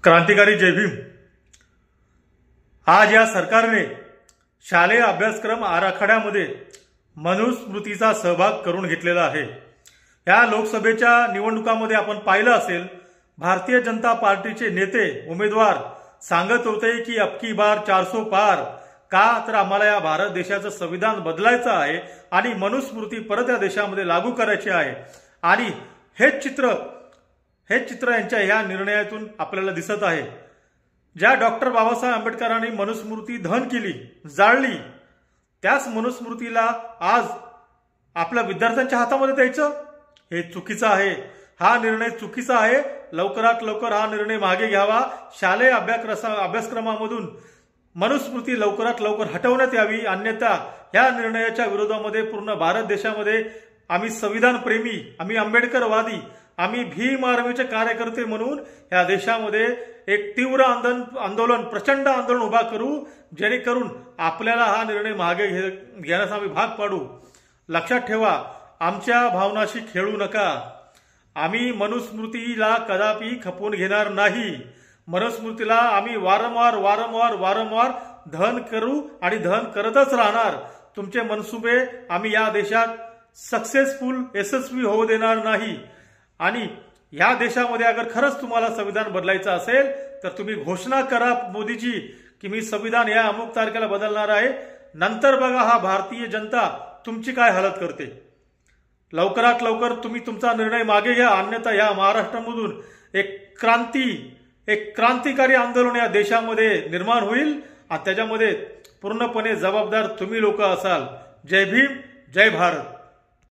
क्रांतिकारी जय भीम। आज या सरकारने शालेय अभ्यासक्रम आराखड्यामध्ये मनुस्मृतीचा सहभाग करून घेतलेला आहे। या लोकसभेच्या निवडणुकामध्ये आपण पाहिलं असेल, भारतीय जनता पार्टीचे नेते उमेदवार सांगत होते की अब की बार 400 पार, का तर आम्हाला या भारत देशाचं संविधान बदलायचं आहे आणि मनुस्मृती परत या देशामध्ये लागू करायची आहे। आणि हेच चित्र यांच्या या निर्णयातून आपल्याला दिसत आहे। ज्या डॉक्टर बाबासाहेब आंबेडकरांनी मनुस्मृती दहन केली, जाळली, त्याच मनुस्मृतीला आज आपल्या विद्यार्थ्यांच्या हातामध्ये द्यायचं हे चुकीचं आहे। हा निर्णय चुकीचा आहे। लवकरात लवकर हा निर्णय मागे घ्यावा। शालेय अभ्यासक्रमामधून मनुस्मृती लवकरात लवकर हटवण्यात यावी, अन्यथा या निर्णयाच्या विरोधामध्ये पूर्ण भारत देशामध्ये आम्ही संविधान प्रेमी, आम्ही आंबेडकरवादी, आम्ही भीम आर्मीचे कार्यकर्ते म्हणून या देशामध्ये एक तीव्र आंदोलन, प्रचंड आंदोलन उभा करू, जेणेकरून आपल्याला हा निर्णय मागे घेण्यास आम्ही भाग पाडू। लक्षात ठेवा, आमच्या भावनाशी खेळू नका। आम्ही मनुस्मृतीला कदापि खपवून घेणार नाही। मनुस्मृतीला आम्ही वारंवार दहन करू आणि दहन करतच राहणार। तुमचे मनसुबे आम्ही या देशात यशस्वी होऊ देणार नाही। आणि या देशामध्ये अगर खरंच तुम्हाला संविधान बदलायचं असेल तर तुम्ही घोषणा करा मोदीजी की मी संविधान या अमुक तारखेला बदलणार आहे। नंतर बघा हा भारतीय जनता तुमची काय हालत करते। लवकरात लवकर तुम्ही तुमचा निर्णय मागे घ्या, अन्यथा या महाराष्ट्रामधून एक क्रांतिकारी आंदोलन या देशामध्ये निर्माण होईल आणि त्याच्यामध्ये पूर्णपणे जबाबदार तुम्ही लोक असाल। जय भीम, जय भारत।